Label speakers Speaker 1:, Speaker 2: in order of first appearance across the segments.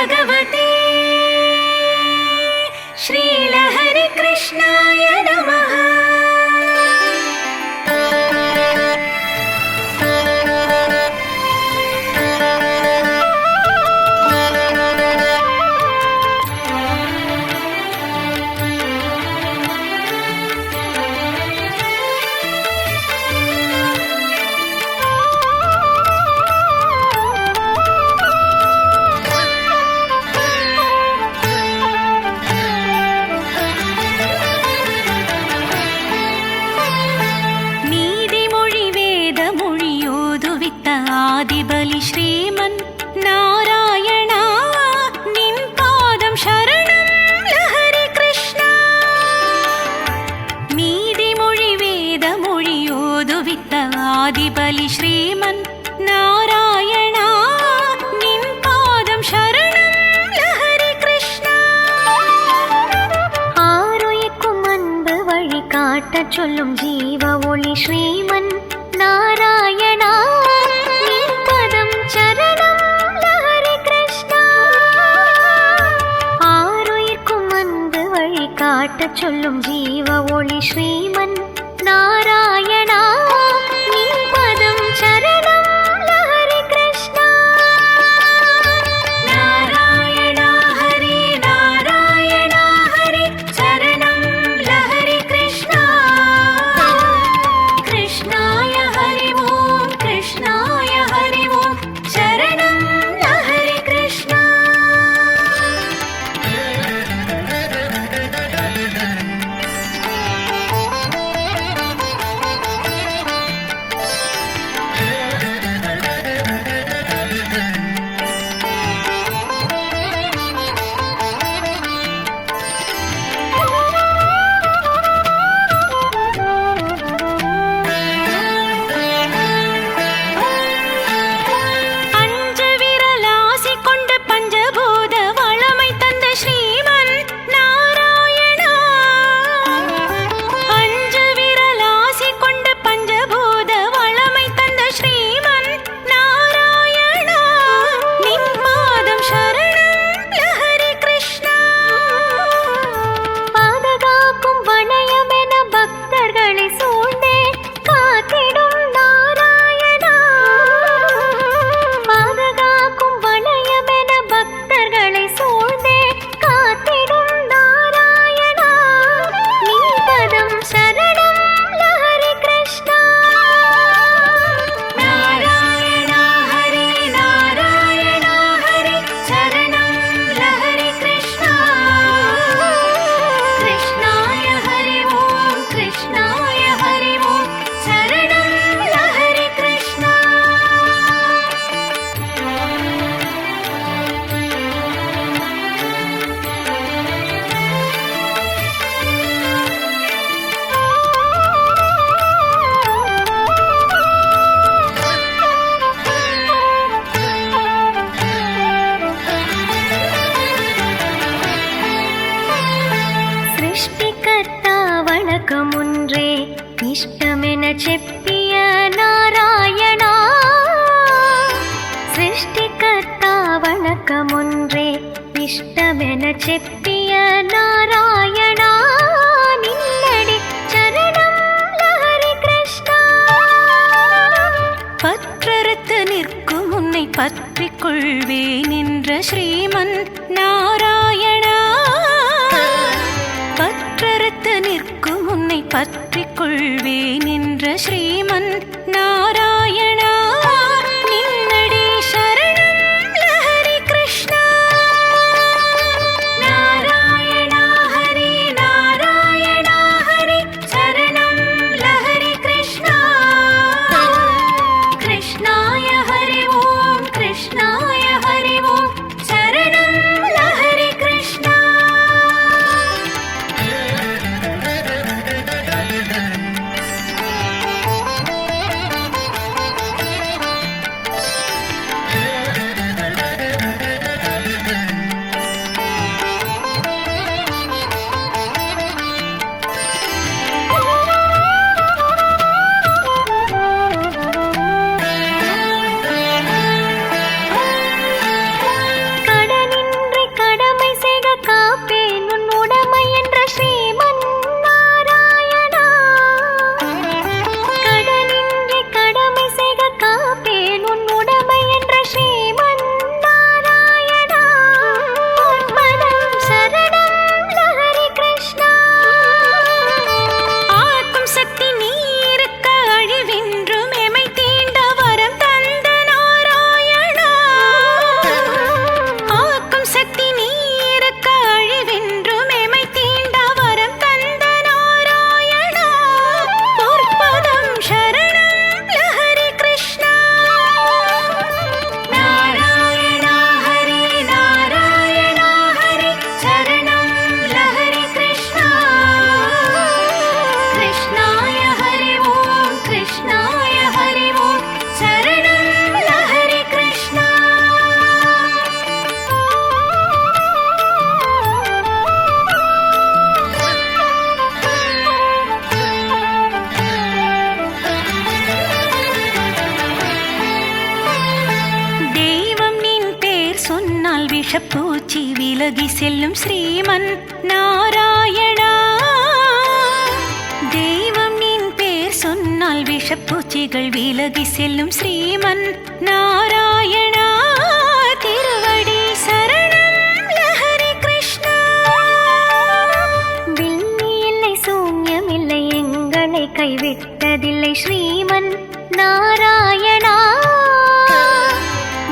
Speaker 1: भगवते श्रीलहरि कृष्णाय नमः। ஆதிபலி ஸ்ரீமன் நாராயணா நின் பாதம் சரணம் லஹரி கிருஷ்ணா. நீதிமொழி வேத மொழியோதுவித்த ஆதிபலி ஸ்ரீமன் நாராயணா நின் பாதம் சரணம் லஹரி கிருஷ்ணா. ஆருயிர்க்கும் அன்பு வழி காட்டச் சொல்லும் ஜீவ ஒளி ஸ்ரீமன் நாராயணா காட்டச் சொல்லும் ஜீவ ஒளி ஸ்ரீமன் நாராயணா நின் பதம் சரணம் லஹரி கிருஷ்ணா. நாராயணா ஹரி நாராயணா ஹரி சரணம் லஹரி கிருஷ்ணா. கிருஷ்ணாய ஹரி ஓம் கிருஷ்ணாய ஹரி ஓம் சரணம் லஹரி கிருஷ்ணா. వణకముండ్రే ఇష్టమెన చెప్పియ నారాయణ. సృష్టికర్త వణకముండ్రే ఇష్టమెన చెప్పియ నారాయణ. నిన్నడి చరణం లహరి కృష్ణ. பற்றறுத்து நிற்கும் உன்னை பற்றிக் கொள்வேன் என்ற ஸ்ரீமன் நாராயணா. பற்றறுத்து நிற்கும் உன்னை பற்றிக் கொள்வேன் என்ற ஸ்ரீமன் நாராயணா. நின்னடி சரணம் லஹரி கிருஷ்ணா. நாராயணா ஹரி நாராயணா ஹரி சரணம் லஹரி கிருஷ்ணா. கிருஷ்ணாய ஹரி ஓம் கிருஷ்ணாய ஹரி ஓம் சரணம் லஹரி கிருஷ்ணா. விஷப்பூச்சி விலகி செல்லும் ஸ்ரீமன் நாராயணா. தெய்வம் நின் பேர் சொன்னால் விஷப்பூச்சிகள் விலகி செல்லும் ஸ்ரீமன் நாராயணா. திருவடி சரணம் லஹரி கிருஷ்ணா. வில்லி இல்லை சூன்யம் இல்லை எங்களை கைவிட்டதில்லை ஸ்ரீமன் நாராயணா.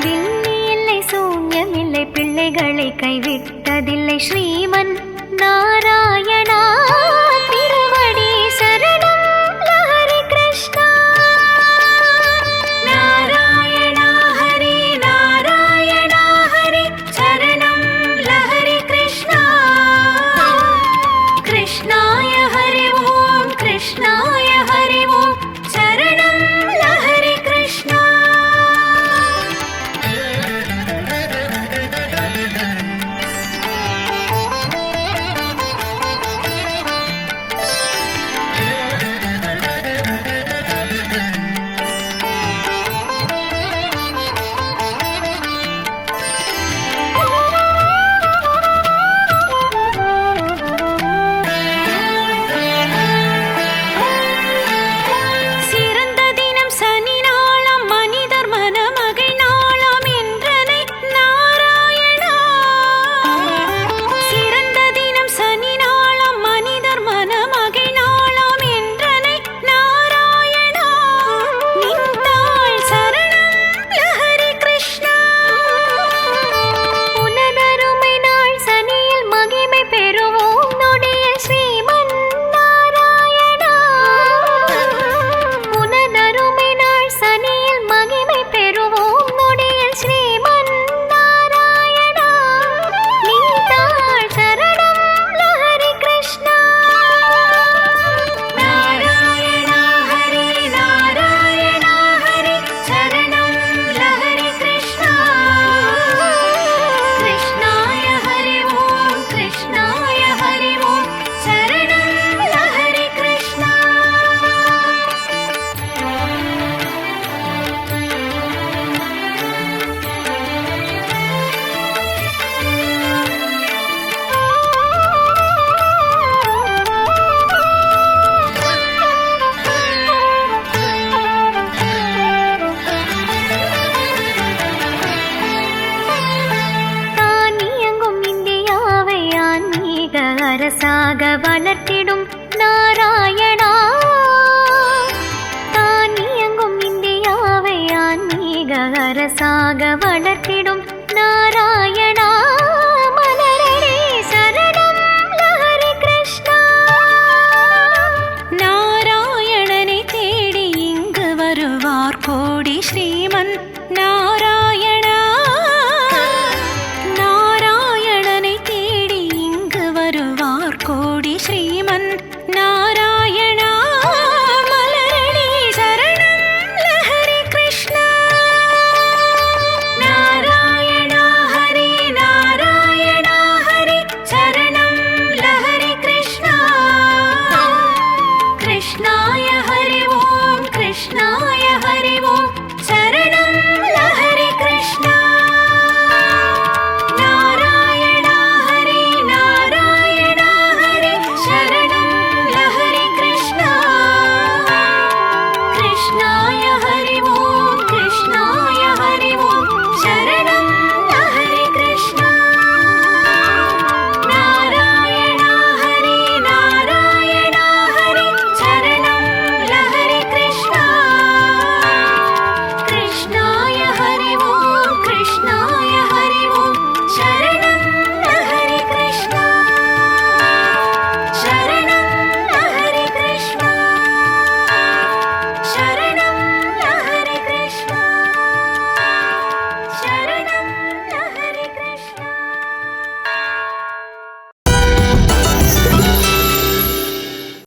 Speaker 1: வில்லி இல்லை சூன்யம் இல்லை பிள்ளைகளை கைவிட்டதில்லை ஸ்ரீமன் நாராயணா. திருவடி சரணம் லஹரி கிருஷ்ணா. நாராயணா ஹரி நாராயணா ஹரி சரணம் லஹரி கிருஷ்ணா. கிருஷ்ணாய ஹரி ஓம் கிருஷ்ணாய ஹரி ஓம் சரணம் லஹரி கிருஷ்ணா. சிறந்த தினம் சனி நாளாம் மனிதர் மனமகள் நாளாம் என்றனை நாராயணா. சிறந்த தினம் சனி நாளாம் மனிதர் மனமகள் நாளாம் என்றனை நாராயணா. நின்றாள் சரணம் லஹரி கிருஷ்ணா. உனதருமை நாள் சனியில் மகிமை பெறுவோம் நொடியில் ஸ்ரீமன் நாராயணா. உனதருமை நாள் சனியில் மகிமை பெறுவோம் நொடியில் ஸ்ரீமன் நாராயணா. நின்றாள் சரணம் லஹரி கிருஷ்ணா. நாராயணா ஹரி நாராயணா ஹரி சரணம் லஹரி கிருஷ்ணா. கிருஷ்ணாய ஹரி ஓம் கிருஷ்ணாய ஹரி ஓம் சரணம் லஹரி கிருஷ்ணா. தானியங்கும் இந்தியாவை ஆன்மீக அரசாக வளர்த்திடும் நாராயணா.